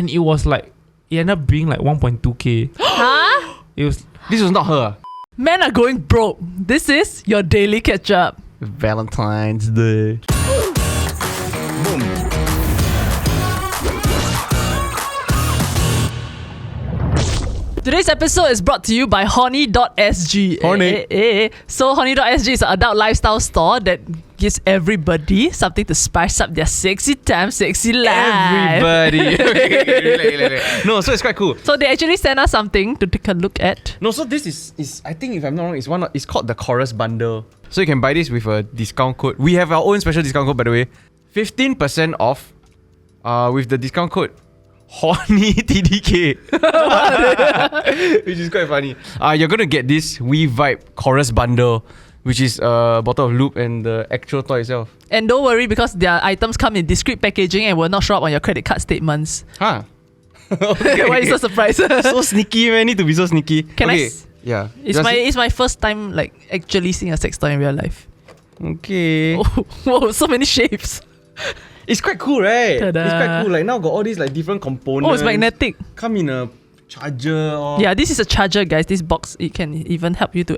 and it was like, it ended up being like 1.2k. Huh? This was not her. Men are going broke. This is your daily catch-up. Valentine's Day. Boom. Today's episode is brought to you by Horny.sg. Horny. So Horny.sg is an adult lifestyle store that gives everybody something to spice up their sexy time, sexy life. Everybody. Okay. No, so it's quite cool. So they actually sent us something to take a look at. No, so this is I think if I'm not wrong, it's called the Chorus Bundle. So you can buy this with a discount code. We have our own special discount code, by the way. 15% off with the discount code Horny TDK. Which is quite funny. You're gonna get this We Vibe Chorus Bundle, which is a bottle of lube and the actual toy itself. And don't worry, because their items come in discreet packaging and will not show up on your credit card statements. Huh? Okay. Why are you so surprised? So sneaky, man. Need to be so sneaky. Yeah. It's my first time like actually seeing a sex toy in real life. Okay. Oh, whoa, so many shapes. It's quite cool, right? Ta-da. It's quite cool. Like now got all these like different components. Oh, it's magnetic. Come in a charger or... Yeah, this is a charger, guys. This box, it can even help you to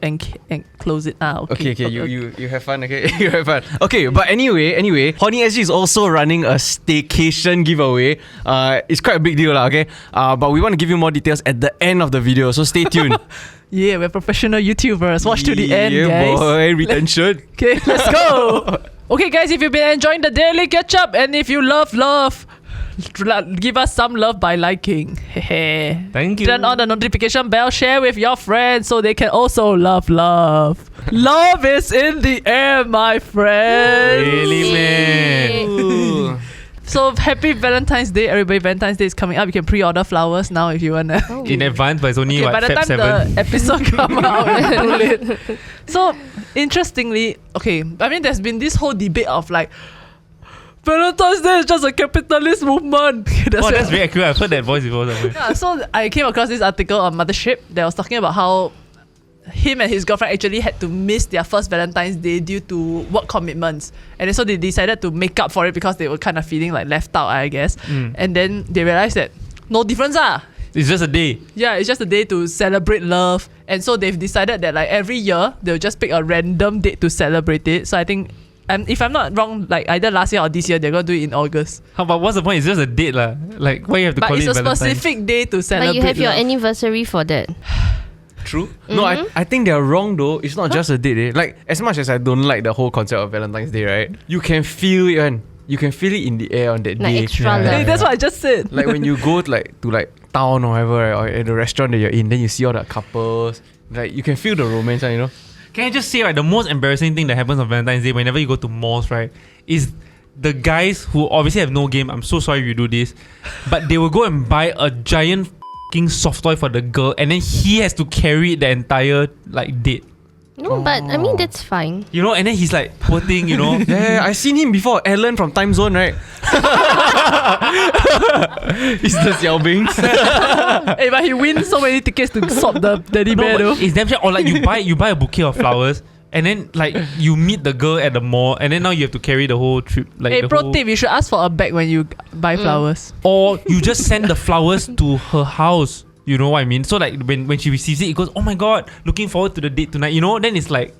close it. Okay. You have fun, okay? You have fun. Okay, but anyway, Horny.sg is also running a Staycation giveaway. It's quite a big deal, okay? But we want to give you more details at the end of the video, so stay tuned. Yeah, we're professional YouTubers. Watch to the end, guys. Yeah, boy, retention. Okay, let's go. Okay, guys, if you've been enjoying the daily catch-up and if you love, give us some love by liking. Thank you. Turn on the notification bell, share with your friends so they can also love. Love is in the air, my friend. Really, man. So happy Valentine's Day, everybody. Valentine's Day is coming up. You can pre-order flowers now if you want to. In advance, but it's only Okay, by the Feb time 7. the episode come out, it's too late. So, interestingly, okay, I mean, there's been this whole debate of like, Valentine's Day is just a capitalist movement. That's very accurate. I've heard that voice before. Yeah, so I came across this article on Mothership that was talking about how him and his girlfriend actually had to miss their first Valentine's Day due to work commitments. And so they decided to make up for it because they were kind of feeling like left out, I guess. And then they realized that no difference. It's just a day. Yeah, it's just a day to celebrate love. And so they've decided that like every year, they'll just pick a random date to celebrate it. So I think, if I'm not wrong, like either last year or this year, they're going to do it in August. How about what's the point? It's just a date lah. Like why you have to call it Valentine's? But it's a specific day to celebrate But you have your love. anniversary for that. True. No, I think they're wrong though. It's not just a date. Like as much as I don't like the whole concept of Valentine's Day, right? You can feel it, man. You can feel it in the air on that Like day. extra love. Hey, that's what I just said. Like when you go to town or whatever, right, or at the restaurant that you're in, then you see all the couples. Like you can feel the romance, you know. Can I just say, right, the most embarrassing thing that happens on Valentine's Day whenever you go to malls, right, is the guys who obviously have no game. I'm so sorry you do this, but they will go and buy a giant fucking soft toy for the girl, and then he has to carry the entire like date. No, but I mean that's fine. You know, and then he's like, poor thing, you know. Yeah, I seen him before. Alan from Time Zone, right? It's the Xiaobings. Hey, but he wins so many tickets to swap the teddy bear though. It's damn shit. Or like you buy a bouquet of flowers, and then like you meet the girl at the mall, and then now you have to carry the whole trip. Like Hey, pro tip, you should ask for a bag when you buy flowers. Or you just send the flowers to her house. You know what I mean? So like when she receives it, it goes, oh my god, looking forward to the date tonight. You know, then it's like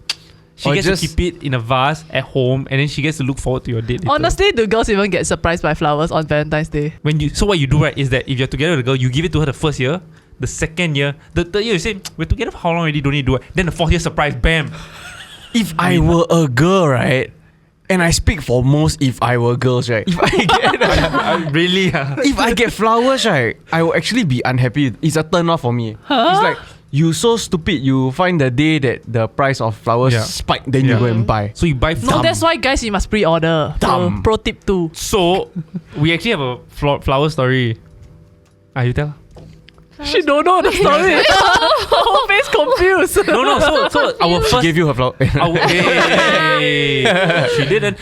she gets to keep it in a vase at home, and then she gets to look forward to your date later. Honestly, do girls even get surprised by flowers on Valentine's Day? So what you do, right, is that if you're together with a girl, you give it to her the first year, the second year, the third year you say, we're together for how long already, don't need to do it. Then the fourth year, surprise, bam. If I were a girl, right, and I speak for most if I were girls, right, if I get really, if I get flowers, right, I will actually be unhappy. It's a turn off for me. It's like, you so stupid, you find the day that the price of flowers spike, then you go and buy. So you buy No, that's why guys, you must pre-order. Dumb. Pro tip 2. So we actually have a flower story. You tell. She don't know the story. Her whole face confused. No. So our She first. gave you her flower. Hey, she didn't.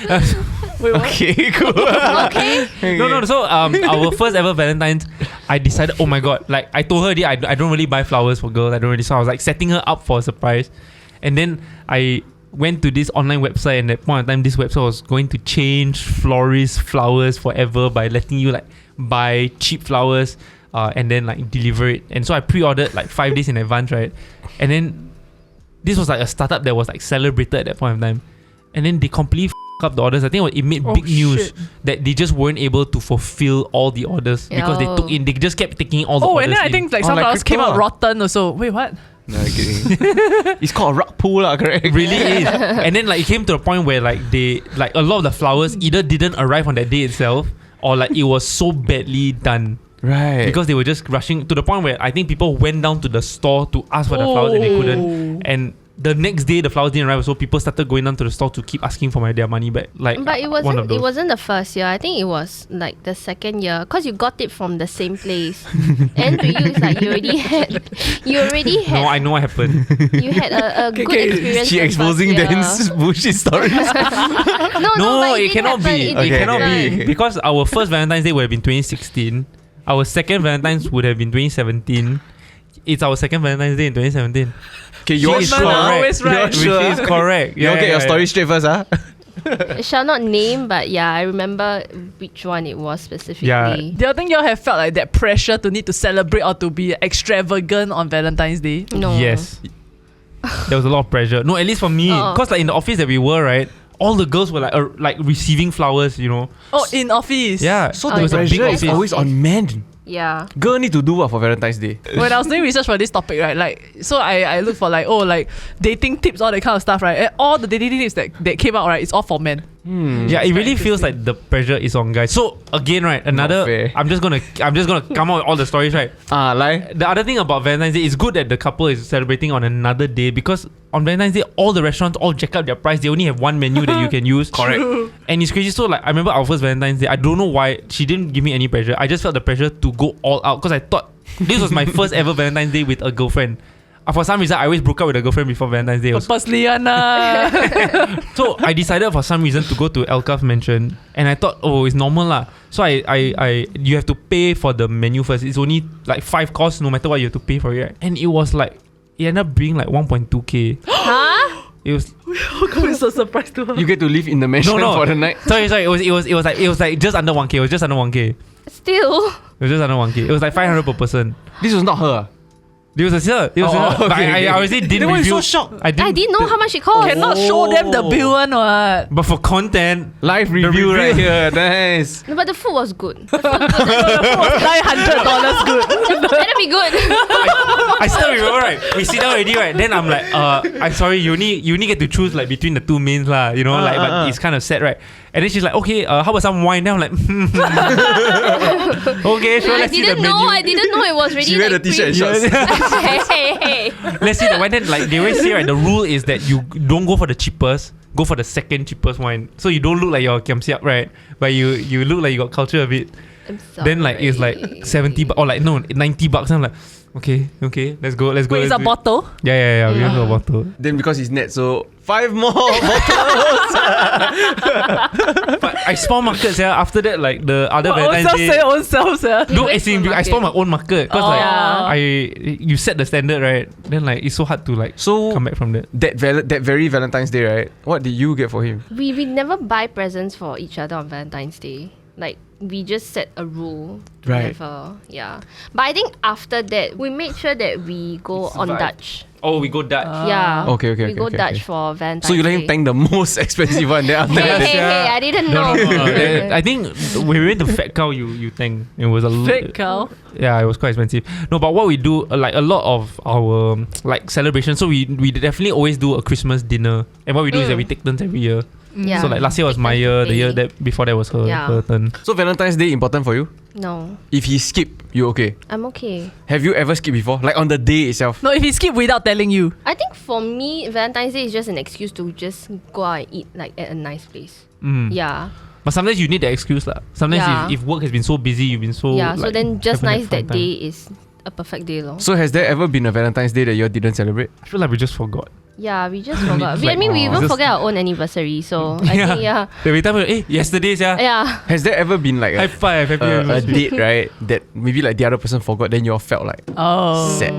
Wait, what? Okay, cool. Okay. No. So our first ever Valentine's, I decided, oh my god, like I told her, I don't really buy flowers for girls. I don't really. So I was like setting her up for a surprise, and then I went to this online website, and at that point in time, this website was going to change florists' flowers forever by letting you like buy cheap flowers and then like deliver it. And so I pre-ordered like 5 days in advance, right? And then this was like a startup that was like celebrated at that point in time. And then they completely up the orders. I think it made big news that they just weren't able to fulfill all the orders because they just kept taking all the orders. Oh, and then I think like some like flowers came crypto out rotten also. Wait, what? No, kidding. It's called a rug pull, correct? Really is. And then like it came to a point where like they like a lot of the flowers either didn't arrive on that day itself or like it was so badly done. Right. Because they were just rushing to the point where I think people went down to the store to ask for the flowers and they couldn't. And the next day the flowers didn't arrive, so people started going down to the store to keep asking for their money back. Like, but it wasn't the first year. I think it was like the second year because you got it from the same place. And to you, it's like you already had. No, I know what happened. You had a good experience. She the exposing first year. Dan's bullshit stories. No, but it cannot happen. be. It It did cannot happen. be because our first Valentine's Day would have been 2016. Our second Valentine's would have been 2017. It's our second Valentine's Day in 2017. Okay, you're She is sure? correct. always right. Which is correct. You okay, your story straight first, huh? I shall not name, but yeah, I remember which one it was specifically. Yeah. Do you think y'all have felt like that pressure to need to celebrate or to be extravagant on Valentine's Day? No. Yes. There was a lot of pressure. No, at least for me, because like in the office that we were, right, all the girls were like receiving flowers, you know. Oh, in office. Yeah. So Oh, the it's a big pressure is office. always on men. Yeah. Girl need to do what for Valentine's Day? When I was doing research for this topic, right, like, so I look for like dating tips, all that kind of stuff, right? And all the dating tips that came out, right, it's all for men. Yeah, it really feels like the pressure is on guys. So again, right, another. fair. I'm just gonna come out with all the stories, right? Like The other thing about Valentine's Day is good that the couple is celebrating on another day because on Valentine's Day all the restaurants all jack up their price. They only have one menu that you can use. Correct. And it's crazy. So like I remember our first Valentine's Day. I don't know why she didn't give me any pressure. I just felt the pressure to go all out because I thought this was my first ever Valentine's Day with a girlfriend. For some reason, I always broke up with a girlfriend before Valentine's Day. Purposely, So I decided for some reason to go to Alcove Mansion, and I thought, oh, it's normal lah. So I you have to pay for the menu first. It's only like 5 courses, no matter what you have to pay for it. Right? And it was like it ended up being like 1.2k. Huh? It was How come you so surprised to her? you get to live in the mansion for the night. sorry. It was like just under 1k. It was just under 1k. Still. It was just under 1k. It was like 500 per person. This was not her. It was a sir. It was Oh, a sir. But okay, I obviously didn't Then why you review. so shocked? I didn't know how much it cost. Cannot show them the bill one, what? But for content, Live review right here. Nice. No, but the food was good. $900 good. Better be good. I still remember, right? We sit down already, right? Then I'm like, I'm sorry, you only get to choose like between the two mains lah, you know, but it's kind of sad, right? And then she's like, okay, how about some wine? Then I'm like, okay, sure, I let's see the didn't menu. know. I didn't know it was ready. She wear the t-shirt and shorts. Hey. Let's see the wine. Then like they always say, right, the rule is that you don't go for the cheapest, go for the second cheapest wine. So you don't look like you're kiam siap, right? But you look like you got culture a bit. I'm sorry. Then like it's like 70 or like no, 90 bucks. I'm like, okay, let's go. Wait, it's let's a do it. bottle? Yeah. We have a bottle. Then because he's net, so 5 more bottles. But I spawn markets, yeah. After that, like the other Own Valentine's self Day. say own self, yeah. No, went as in to I spawn my own market because like Yeah. you set the standard, right? Then like it's so hard to like So come back from that. that very Valentine's Day, right? What did you get for him? We never buy presents for each other on Valentine's Day. Like we just set a rule. Right. Never, yeah. But I think after that, we made sure that we go on Vibe. Dutch. Oh, we go Dutch. Yeah. Okay, We go Dutch for Valentine's So you let Day. him thank the most expensive one. Then after that, Hey, I didn't No. know. I think when we went to Fat Cow, you think it was a Fake cow. Yeah, it was quite expensive. No, but what we do, like a lot of our like celebrations. So we definitely always do a Christmas dinner, and what we do is that we take turns every year. Yeah. So like last year was my year, the year that before that was her turn. so Valentine's Day important for you? No, If he skip, you okay? I'm okay. Have you ever skipped before? Like on the day itself? No, if he skip without telling you. I think for me, Valentine's Day is just an excuse to just go out and eat like at a nice place. Mm. Yeah. But sometimes you need the excuse lah. Sometimes Yeah. if work has been so busy, you've been so Yeah. So like, then just haven't had nice fun that time. day is a perfect day, lor. So has there ever been a Valentine's Day that you all didn't celebrate? I feel like we just forgot. Yeah, we just forgot. Like, we even just- forget our own anniversary. So I think Every time, yesterday's yeah. Has there ever been like high five, happy a anniversary. date, right? That maybe like the other person forgot, then you all felt like Oh. sad.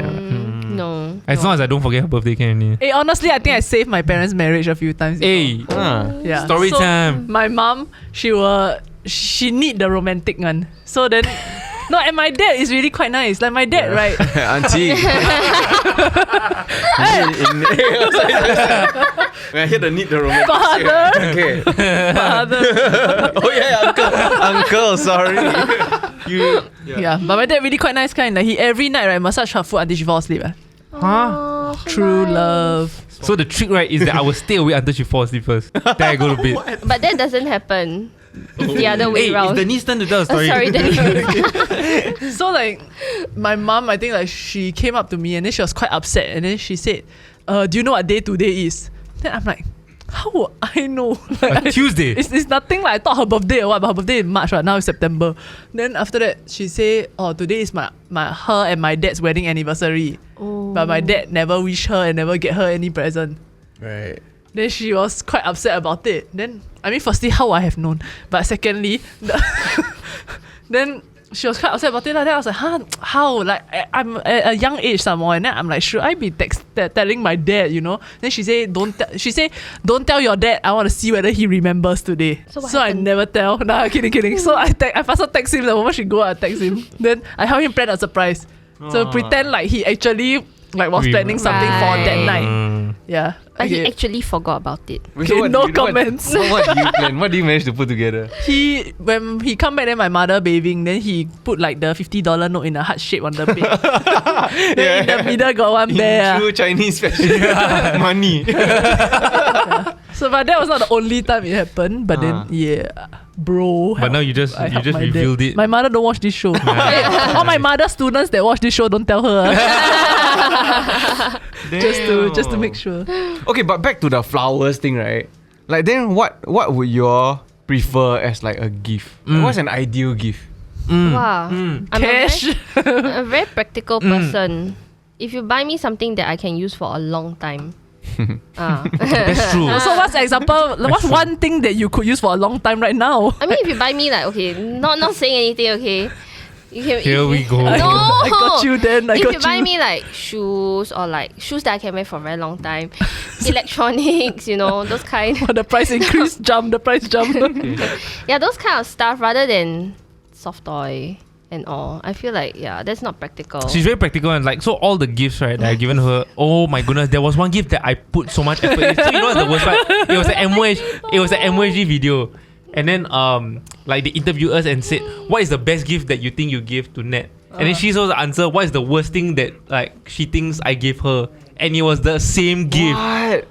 No. As long as I don't forget her birthday, can only. Hey, honestly, I think I saved my parents' marriage a few times. Hey, Yeah. story So, time. My mom, she will she need the romantic one. So then, no, and my dad is really quite nice. Like my dad, right? Auntie. I hear the need the romantic. Father. Okay. Father. Oh yeah, uncle. Sorry. Yeah, but my dad really quite nice kind. Like he every night right massage her foot until she falls asleep. Huh? True love. So the trick, right, is that I will stay awake until she falls asleep first. Then I go to bed. But that doesn't happen. It's the other way Hey, around. it's Denise turn to tell a story. Sorry, Denise. So like my mom, I think like she came up to me and then she was quite upset and then she said, do you know what day today is? Then I'm like, how would I know? Like, Tuesday. It's nothing like I thought her birthday or what, but her birthday in March, right? Now it's September. Then after that, she say, oh, today is my her and my dad's wedding anniversary. Oh. But my dad never wish her and never get her any present. Right. Then she was quite upset about it. Then, I mean, firstly, how I have known. But secondly, then she was quite upset about it. Then I was like, huh? How? Like, I'm at a young age some more. And then I'm like, should I be telling my dad, you know? Then she say, don't tell your dad. I want to see whether he remembers today. So what I happened? never tell. Nah, kidding. So I faster text him. The moment she go, I text him. Then I help him plan a surprise. So pretend like he actually like was planning something for that night. Yeah. But he Okay. actually forgot about it. Okay, no comments. What do you plan? What do you manage to put together? When he come back, then my mother bathing, then he put like the $50 note in a heart shape on the bed. Then in the middle got one bear. True Chinese fashion. Money. So but that was not the only time it happened. But then bro. But now you just I help my dad. revealed it. My mother don't watch this show. All my mother students that watch this show, don't tell her. just to make sure. Okay, but back to the flowers thing, right? Like then what would you all prefer as like a gift? Like, what's an ideal gift? Wow. I'm Cash. a very practical person. If you buy me something that I can use for a long time. That's true. So what's the example? What's one thing that you could use for a long time right now? I mean, if you buy me like, okay, not saying anything, okay. You can, Here we go. No, I got you then. if you buy me like shoes or like shoes that I can wear for a very long time, electronics, you know, those kind. The price increase, the price jump. Yeah, those kind of stuff rather than soft toy and all. I feel like that's not practical. She's very practical and like so all the gifts right that I've given her. Oh my goodness, there was one gift that I put so much effort in. So you know what's the worst part? It was an MOG video. And then like they interviewed us and said, what is the best gift that you think you gave to Nat? And then she supposed to answer what is the worst thing that like she thinks I gave her. And it was the same gift.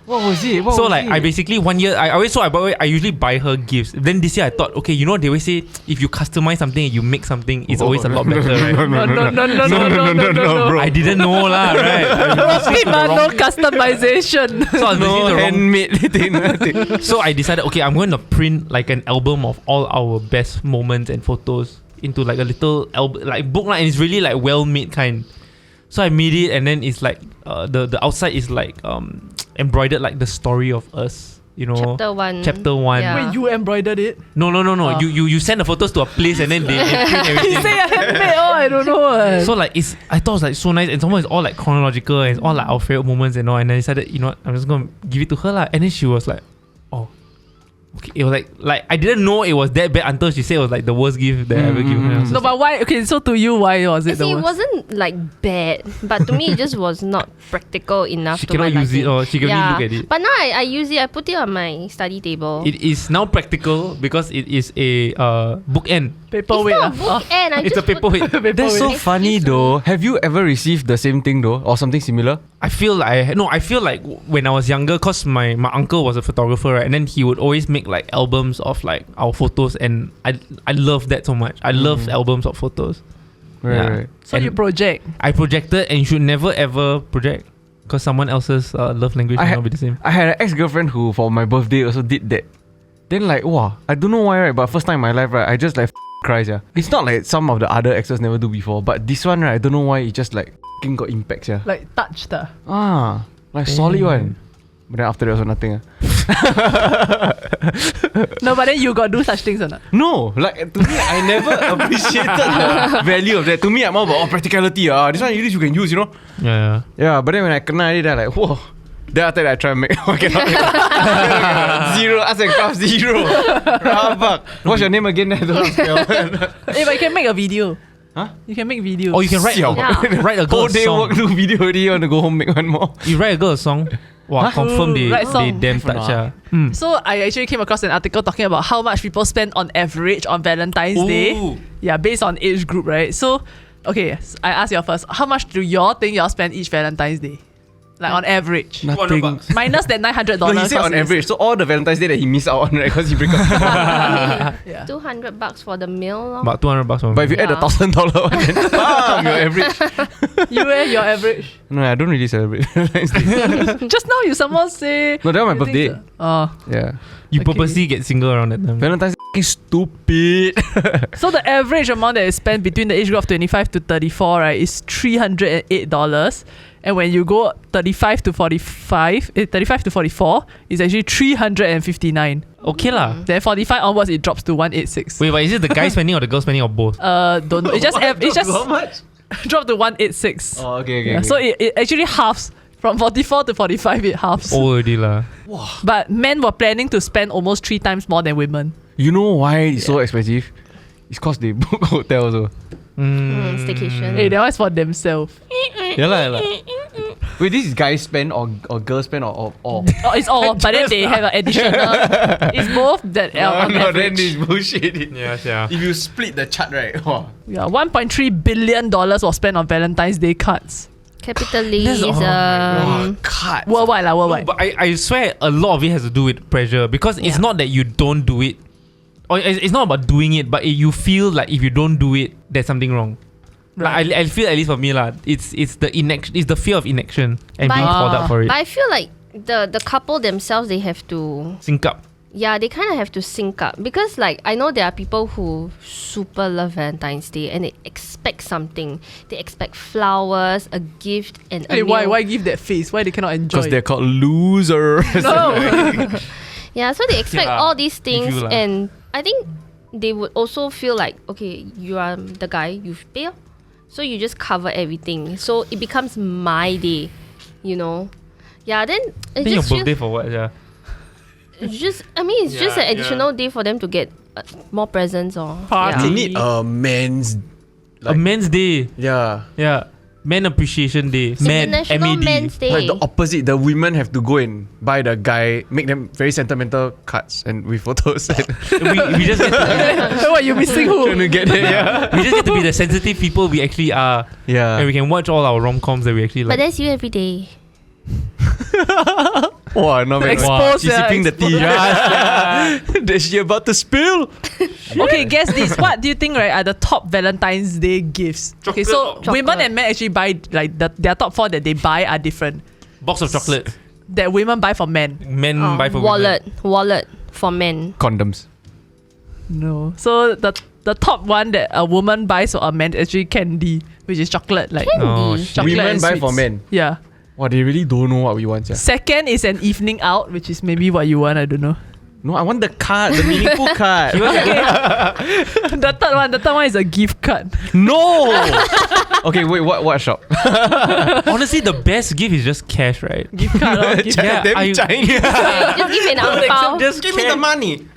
What was it? So like I basically 1 year I usually buy her gifts. Then this year I thought, okay, you know they always say if you customize something and you make something, it's always a lot better, right? No, bro. I didn't know lah, right? no customization. So I was No basically the wrong. handmade thing. So I decided, okay, I'm going to print like an album of all our best moments and photos into like a little album, like book, and it's really like well made kind. So I made it, and then it's like the outside is like embroidered like the story of us, you know. Chapter 1. Yeah. Wait, you embroidered it? No. You send the photos to a place and then they print He everything. say I handmade. Oh, I don't know. So like I thought it was like so nice, and somehow it's all like chronological and it's all like our favorite moments and all. And I decided, you know what, I'm just gonna give it to her lah. And then she was like, oh. Okay, it was like I didn't know it was that bad until she said it was like the worst gift that I ever given her. No, but why? Okay, so to you, why was it the See, it worst? wasn't like bad, but to me it just was not practical enough. She to cannot my use it liking. or she can only look at it. But now I use it. I put it on my study table. It is now practical because it is a bookend. Paperweight. It's not a bookend. I It's a just put- paperweight. That's so Excuse funny me. though. Have you ever received the same thing though, or something similar? I feel like when I was younger, cause my uncle was a photographer, right? And then he would always make like albums of like our photos, and I love that so much. I love albums of photos. Right. So And you project. I projected, and you should never ever project, cause someone else's love language I will had- not be the same. I had an ex-girlfriend who for my birthday also did that. Then like, wow, I don't know why, right? But first time in my life, right, I just like cries, yeah. It's not like some of the other exes never do before, but this one, right, I don't know why it just like got impact, yeah. Like touched. Like solid one. But then after that also nothing. No, but then you got do such things or not? No, like to me, I never appreciated the value of that. To me, I'm all about practicality. This one you can use, you know. Yeah. Yeah, but then when I kena it, I'm like, whoa. Then after that, I try and make. I cannot. Zero. Arts and crafts, zero. Rabak. What's your name again? I don't know how to spell. Hey, but you can make a video. Huh? You can make videos. Or you can write Siao. write a girl Whole a day song. work, do video already. You want to go home, make one more. You write a girl a song. Wow, confirm they Write song. damn touch. Mm. So I actually came across an article talking about how much people spend on average on Valentine's Day. Ooh. Yeah, based on age group, right? So, okay, I ask you first. How much do y'all think y'all spend each Valentine's Day? Like on average. Nothing. Minus that $900. No, he said on average. So all the Valentine's Day that he missed out on, right? Because he break up. Yeah. $200 for the meal. Lor. About $200 for But if you add the Yeah. $1,000 one, then your average. You your average. No, I don't really celebrate Valentine's Day. Just now you someone say. No, that was my you think birthday. so? Oh. Yeah. You Okay. purposely get single around that time. Valentine's Day is stupid. So the average amount that is spent between the age group of 25 to 34, right, is $308. And when you go 35 to 44, it's actually $359. Okay lah. Then 45 onwards, it drops to 186. Wait, but is it the guy spending or the girl spending or both? Don't know. It just How much? dropped to 186. Oh, okay. Yeah, so it actually halves. From 44 to 45, it halves. Already lah. But men were planning to spend almost 3 times more than women. You know why it's so expensive? It's cause they book hotel also. Staycation. Hey, that one's for themselves. Yeah lah. Wait, this is guys spend or girls spend or Oh, it's all, but then they have an additional. It's both that on then average. this bullshit. Yeah. If you split the chart, right? Wow. Yeah, $1.3 billion was spent on Valentine's Day cards. Capitally That's is all Cut. Worldwide. But I swear a lot of it has to do with pressure because it's not that you don't do it. Or it's not about doing it, but you feel like if you don't do it, there's something wrong. Right. Like I feel, at least for me lah, it's the inaction, it's the fear of inaction and being called up for it. But I feel like the couple themselves, they have to, Sync up. yeah, they kind of have to sync up. Because like, I know there are people who super love Valentine's Day and they expect something. They expect flowers, a gift, and a Hey, meal. why give that face? Why they cannot enjoy? Because they're called losers. No. Yeah, so they expect lah, all these if things, you lah. and I think they would also feel like, okay, you are the guy, you pay, so you just cover everything. So it becomes my day, you know. Yeah, then it Think your just feels, birthday for what? Yeah. it's just an Yeah, additional day for them to get more presents or Party. You need a man's. A men's day. Yeah. Yeah. Men Appreciation Day. International MAD. Men's Day. Like the opposite, the women have to go and buy the guy, make them very sentimental cards and with photos. And we just get to, What, you missing who? trying to get it. Yeah. we just get to be the sensitive people we actually are, and we Yeah. can watch all our rom-coms that we actually But like. that's you every day. Wow, not bad. Exposed, She's yeah, sipping the tea. That she about to spill. Okay, guess this. What do you think, right, are the top Valentine's Day gifts? Okay, so Chocolate. women and men actually buy, like, their top 4 that they buy are different. Box of chocolate. That women buy for men. Men buy for wallet women. for men. Condoms. No. So the top one that a woman buys for a man is actually candy, which is chocolate. Like Oh, Candy. shit. chocolate Women and buy sweets. for men. Yeah. Wow, they really don't know what we want. Yeah. Second is an evening out, which is maybe what you want. I don't know. No, I want the card, the meaningful card. The third one is a gift card. No. Okay, wait. What shop? Honestly, the best gift is just cash, right? Gift card. Or gift Yeah, Damn I- Chinese. Just give me an ang pao. Just give me the money.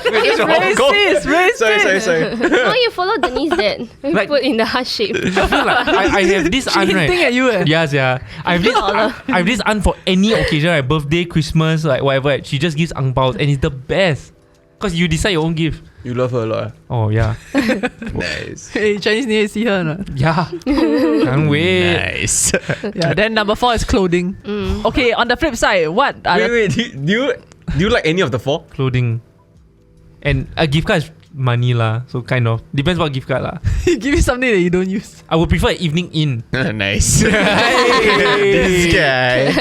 Racist. Sorry. No, you follow Denise that. We Like- put in the heart shape. I feel like I have this She aunt, hinting right? at you. Yes, yeah. I have this aunt for any occasion, like birthday, Christmas, like whatever. Right? She just gives ang paos and it's the best. Cause you decide your own gift. You love her a lot. Oh yeah. Nice. Hey, Chinese New Year, see her or not? Yeah. Can't wait. Nice. Yeah. Then number 4 is clothing. Okay. On the flip side, what are the Wait. Do you like any of the 4? Clothing. And a gift card is money lah. So kind of. Depends what gift card lah. give me something that you don't use? I would prefer evening in. Nice. This guy.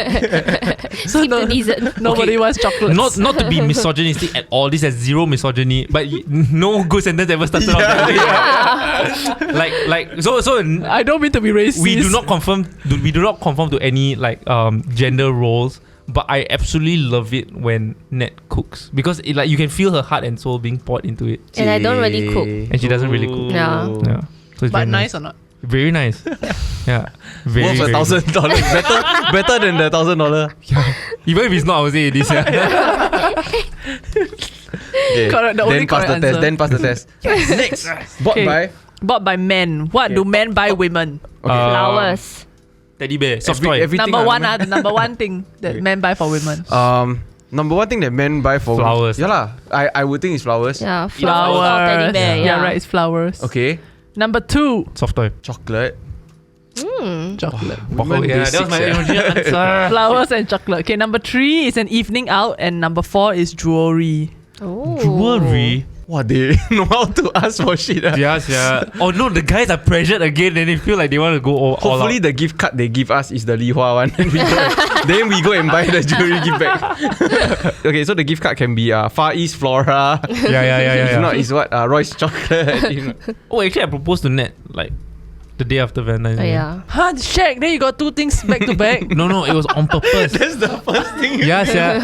So Skip the dessert. nobody Okay. wants chocolates. Not to be misogynistic at all. This has zero misogyny. But no good sentence ever started off that way. Like so I don't mean to be racist. we do not conform to any like gender roles, but I absolutely love it when Nat cooks because it like you can feel her heart and soul being poured into it, And I don't really cook. and she doesn't really cook. Yeah. Yeah, so it's But very nice or not? very nice. Yeah. Very, Worth very $1,000. better than the $1,000. Even if it's not, I would say it is. Yeah. Okay. Correct, the only then pass correct the test. answer. Then pass the test. Next. Bought Okay. by Bought by men. What do men buy women? Flowers. Teddy bear, soft toy. everything. Number one, the number one thing that Okay. men buy for women. Number one thing that men buy for Flowers. Yeah lah. I would think it's flowers. Yeah, flowers or teddy bear. Yeah, Yeah, right. It's flowers. Okay. Number two, Soft toy. Chocolate. chocolate. Women yeah, that was basics, my yeah. original answer. Flowers and chocolate. Okay, number three is an evening out, and number four is jewelry. Oh. Jewelry. Wow, they know how to ask for shit. Yes, yeah. Oh no, the guys are pressured again and they feel like they want to go all Hopefully out. the gift card they give us is the Li Hua one. Then we go and buy the jewelry gift bag. Okay, so the gift card can be Far East Flora. Yeah. If not, it's what? Royce Chocolate. You know. Oh, actually, I proposed to Nat like the day after Valentine's Oh, Day. yeah. Huh? Shaq, then you got two things back to back. No, it was on purpose. That's the first thing. Yes, yeah.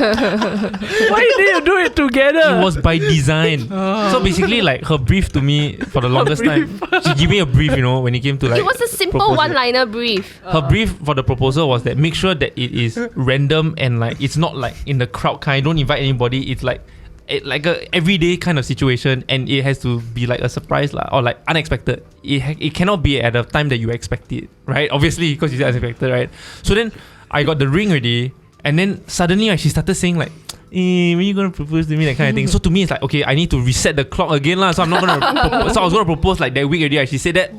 Why did you do it together? It was by design. So basically, like her brief to me for the longest time, she gave me a brief. You know, when it came to like. It was a simple propose it. one-liner brief. Her brief for the proposal was that make sure that it is random and like it's not like in the crowd kind. Don't invite anybody. It's like a everyday kind of situation, and it has to be like a surprise lah, or like unexpected. It cannot be at a time that you expect it, right? Obviously, because it's unexpected, right? So then I got the ring already, and then suddenly she started saying like, when you gonna propose to me, that kind of thing. So to me it's like, okay, I need to reset the clock again lah. So I'm not gonna so I was gonna propose like that week already. She said that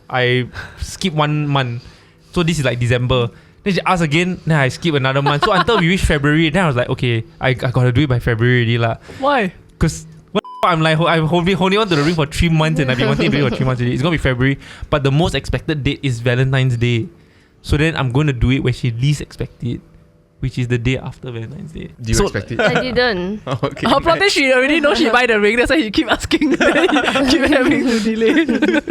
I skip 1 month, so this is like December. Then she asked again, then I skip another month. So until we reached February, then I was like, okay, I gotta do it by February already lah. Why? Cause I'm like, I'm holding on to the ring for 3 months and I've been wanting to do it for 3 months already. It's gonna be February, but the most expected date is Valentine's Day. So then I'm gonna do it when she least expect it, which is the day after Valentine's Day. Do you So, expect it? I didn't. Oh, okay. Probably she already know she buy the ring. That's why he keep asking. He keep having to delay.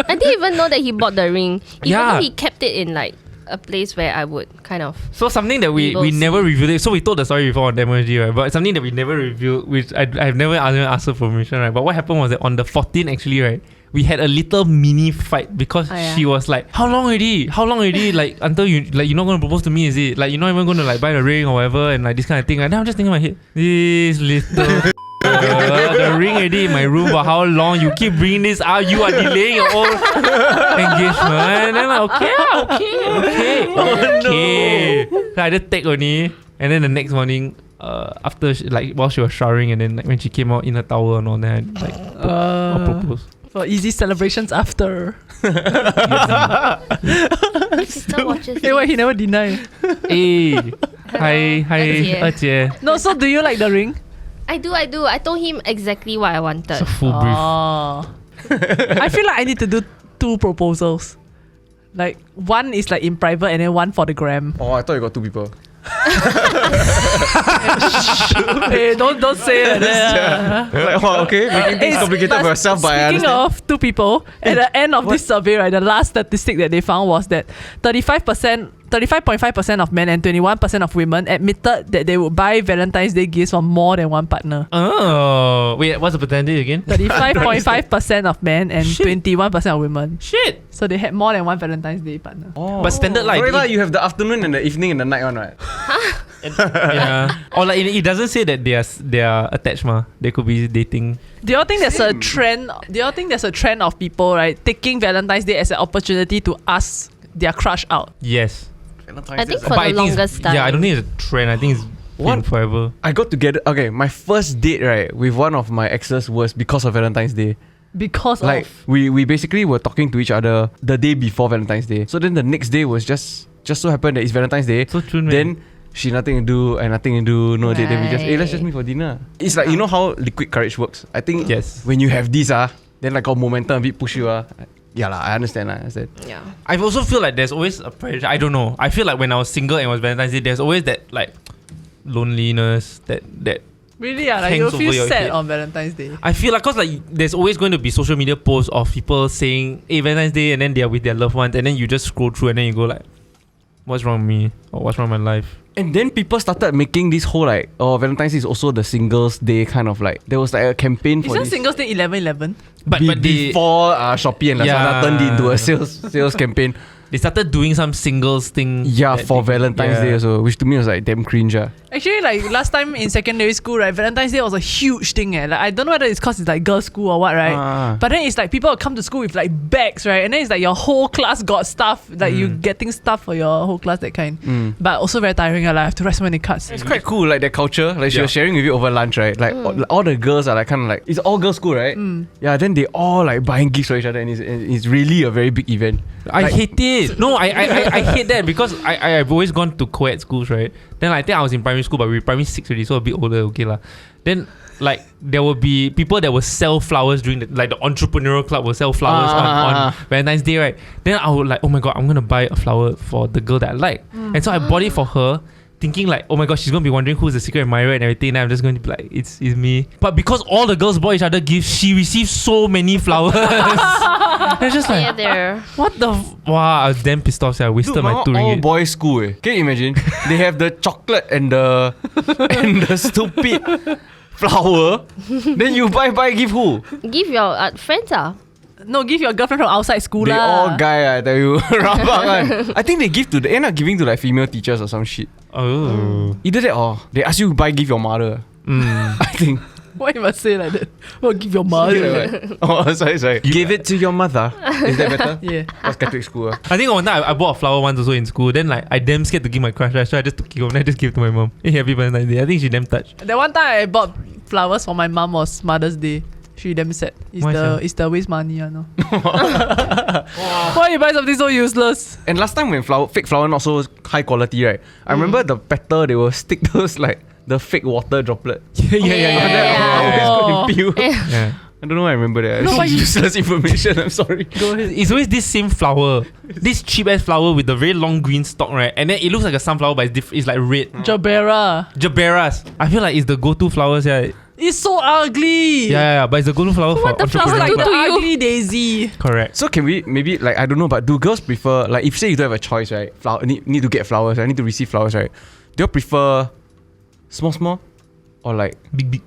I didn't even know that he bought the ring. Even Yeah. though he kept it in like a place where I would kind of. So something that we will never see. revealed it. So we told the story before on Demo.sg, right? But something that we never revealed, which I've never asked her permission, right? But what happened was that on the 14th actually, right? We had a little mini fight because Oh, yeah. she was like, How long already? Like until you're not gonna propose to me, is it? Like you're not even gonna like buy the ring or whatever and like this kind of thing. And then I'm just thinking in my head, this little the ring already in my room for how long? You keep bringing this out, you are delaying your own engagement. And I'm like, okay. So I just take only. And then the next morning, after while she was showering and then like, when she came out in her towel and all that, like I proposed. For easy celebrations after. Still watches. Hey, why he never deny? Hey, hi, Ajie. No, so do you like the ring? I do. I told him exactly what I wanted. It's a full brief. Oh. I feel like I need to do 2 proposals. Like one is like in private and then one for the gram. Oh, I thought you got 2 people. Hey, don't say it. Like, oh, okay, making things complicated for yourself, but I Speaking understand. of 2 people, at the end of this survey, right, the last statistic that they found was that 35.5% of men and 21% of women admitted that they would buy Valentine's Day gifts for more than one partner. Oh, wait, what's the percentage again? 35.5% of men and Shit. 21% of women. Shit. So they had more than one Valentine's Day partner. Oh. But standard like Sorry lah, you have the afternoon and the evening and the night one, right? yeah. Or like it doesn't say that they are attached, ma. They could be dating. Do you think there's a trend? Do you think there's a trend of people, right, taking Valentine's Day as an opportunity to ask their crush out? Yes. I think for But I the think it's- longest time. Yeah, I don't think it's a trend. I think it's been What? forever. I got together. Okay, my first date, right, with one of my exes was because of Valentine's Day. Because Like of we basically were talking to each other the day before Valentine's Day. So then the next day was just so happened that it's Valentine's Day. So true, man. Then she nothing to do, I nothing to do, no date. Then we just let's just meet for dinner. It's like, you know how liquid courage works. I think Yes. when you have this then like got momentum a bit push you yeah lah, I understand. Yeah. I also feel like there's always a pressure. I don't know. I feel like when I was single and it was Valentine's Day, there's always that like loneliness that really, like hangs you over feel your sad head. on Valentine's Day. I feel like, cause like there's always going to be social media posts of people saying, "Hey, Valentine's Day," and then they are with their loved ones, and then you just scroll through and then you go like, "What's wrong with me? Or what's wrong with my life?" And then people started making this whole like, oh, Valentine's Day is also the Singles Day kind of like. There was like a campaign for Isn't this. Singles Day 11/11? But they, before Shopee and Lazada Yeah. turned into a sales campaign. they started doing some singles thing. Yeah, that for they- Valentine's Day also, which to me was like damn cringe. Actually, like last time in secondary school, right, Valentine's Day was a huge thing. Like I don't know whether it's because it's like girls' school or what, right? But then it's like people will come to school with like bags, right? And then it's like your whole class got stuff, like you getting stuff for your whole class, that kind. But also very tiring. Like I have to write so many cards. It's quite cool, like that culture. Like she was sharing with you over lunch, right? Like all the girls are like kind of like, it's all girls' school, right? Yeah, then they all like buying gifts for each other, and it's really a very big event. I hate it. No, I hate that because I've always gone to co-ed schools, right? Then I think I was in primary school, but we were primary 6 already, so a bit older, okay lah. Then like there will be people that will sell flowers during the entrepreneurial club will sell flowers on Valentine's Day, right? Then I would like, oh my god, I'm gonna buy a flower for the girl that I like. And so I bought it for her, thinking like, oh my gosh, she's gonna be wondering who's the secret admirer and everything. And I'm just going to be like, it's me. But because all the girls bought each other gifts, she received so many flowers. It's just like, there. what the wow, I was damn pissed off. So I wasted Dude, my all 2 ringgit. boys school. Can you imagine? They have the chocolate and the stupid flower. Then you buy give who? Give your friends No, give your girlfriend from outside school They lah. all guy, I tell you. Rabak kan. I think they end up giving to like female teachers or some shit. Oh. Either that or they ask you buy give your mother. I think. Why you must say like that? Well, give your mother. Oh, sorry. Give it to your mother. Is that better? Yeah. That's Catholic school. I think one time I bought a flower once also in school. Then like I damn scared to give my crush, right? So I just took it home and I just gave it to my mom. Hey, happy Valentine's Day. I think she damn touched. The one time I bought flowers for my mom was Mother's Day. She damn sad. It's the waste money, I know. Why you buy something so useless? And last time when fake flower not so high quality, right? I remember the petal they will stick those like the fake water droplet. Yeah. Oh. Yeah. I don't know why I remember that. No, It's why you- useless information. I'm sorry. Go ahead. It's always this same flower, this cheap ass flower with the very long green stalk, right? And then it looks like a sunflower, but it's like red. Jabera. Jaberas. I feel like it's the go-to flowers. Yeah, It's so ugly. yeah. But it's the go-to flower What for the flowers entrepreneur. do Like to the you? ugly daisy. Correct. So can we maybe like I don't know, but do girls prefer like if say you don't have a choice, right? Need to get flowers. I need to receive flowers, right? Do you prefer small or like Big.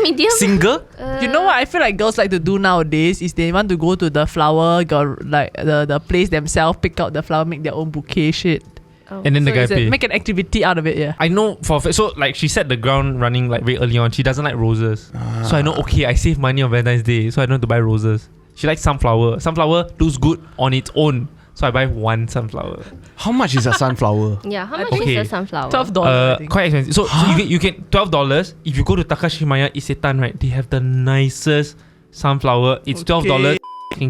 Medium. single? You know what I feel like girls like to do nowadays is they want to go to the flower, like the place themselves, pick out the flower, make their own bouquet shit. And then the So guy it's pay. make an activity out of it, yeah. I know so like she set the ground running like very early on. She doesn't like roses, so I know okay I save money on Valentine's Day, so I don't have to buy roses. She likes sunflower. Sunflower looks good on its own, so I buy one sunflower. How much is a sunflower? Yeah, how much Okay. is a sunflower? $12, I think. Quite expensive. So you get $12. If you go to Takashimaya Isetan, right, they have the nicest sunflower. It's $12.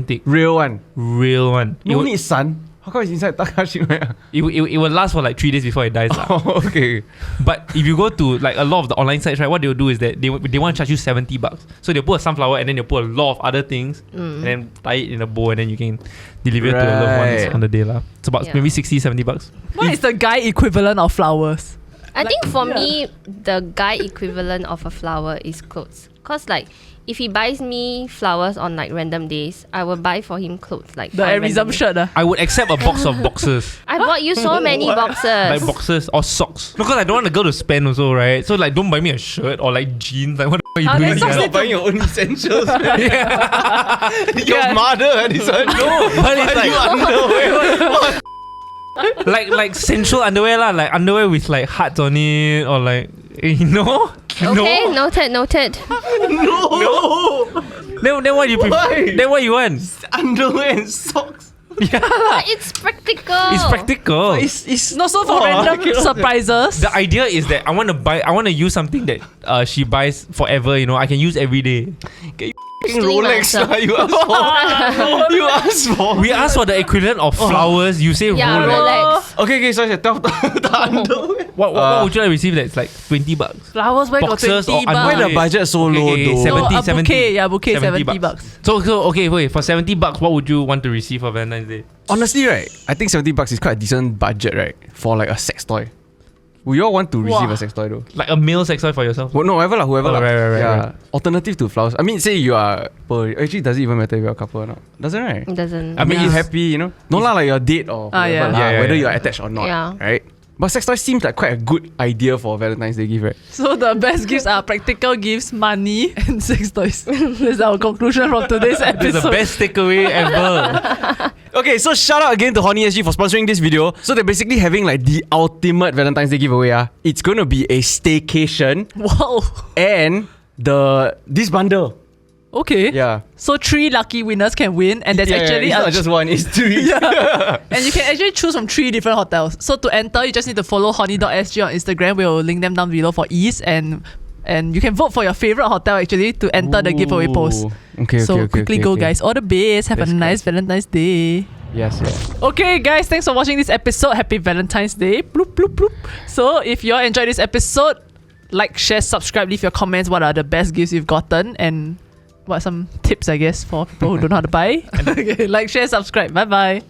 Thick, Real one. real one. No need sun. How come it's inside Takashimaya? It will last for like 3 days before it dies. lah. Oh, okay. But if you go to like a lot of the online sites, right, what they'll do is that they want to charge you $70. So they'll put a sunflower and then they'll put a lot of other things and then tie it in a bow and then you can deliver it to your loved ones Right. on the day. La. It's about maybe $60-70. What is the guy equivalent of flowers? I think for me, the guy equivalent of a flower is clothes. Cause like, if he buys me flowers on like random days, I will buy for him clothes like The on random Arism days. shirt. I would accept a box of boxes. I bought you so many boxes. Like boxes or socks. Because I don't want the girl to spend also, right? So like don't buy me a shirt or like jeans. Like what the fuck are you then doing? socks here? need buying your own essentials. Yeah. Your mother, this one. No, But it's like like sensual underwear lah, like underwear with like hearts on it or like you know. Okay, No. noted. Then what do you prefer? Why? Then what you want? underwear and socks. Yeah. But it's practical. It's practical. It's No, so for random surprises. The idea is that I want to use something that she buys forever, you know, I can use every day. Rolex answer. lah, you asked for. You asked for. We asked for the equivalent of flowers, you say Yeah, Rolex. Rolex. Okay, sorry, 12 the underwear. What would you like receive that's like $20? Flowers, where got Boxes 20 or bucks? Why the budget so low Okay, though? 70, a 70. bouquet, yeah, bouquet 70 $70. bucks. So okay, wait, for $70, what would you want to receive for Valentine's Day? Honestly, right, I think $70 is quite a decent budget, right, for like a sex toy. Would you all want to receive Wow. a sex toy though? Like a male sex toy for yourself? Well, no, whoever Oh, lah. right, Yeah. right. Alternative to flowers. I mean, say you are actually, does it even matter if you're a couple or not? Doesn't, right? It doesn't. I mean, you it's- happy, you know? No lah, like your date or whoever yeah. lah, Yeah, whether yeah. you're attached or not, Yeah. right? But sex toy seems like quite a good idea for Valentine's Day gift, right? So the best gifts are practical gifts, money, and sex toys. That's our conclusion from today's This is episode. the best takeaway ever. Okay, so shout out again to Horny.sg for sponsoring this video. So they're basically having like the ultimate Valentine's Day giveaway. It's going to be a staycation Wow. and this bundle. Okay. Yeah. So 3 lucky winners can win, and there's actually it's not just one, it's 3. and you can actually choose from 3 different hotels. So to enter, you just need to follow Horny.sg on Instagram. We'll link them down below for ease, and you can vote for your favorite hotel actually to enter the giveaway post. Okay, So quickly go, guys. All the best. Have That's a nice Valentine's Day. Yes. Okay, guys, thanks for watching this episode. Happy Valentine's Day. Bloop, bloop, bloop. So if you all enjoyed this episode, like, share, subscribe, leave your comments. What are the best gifts you've gotten, and what are some tips, I guess, for people who don't know how to buy. Okay, like, share, subscribe. Bye bye.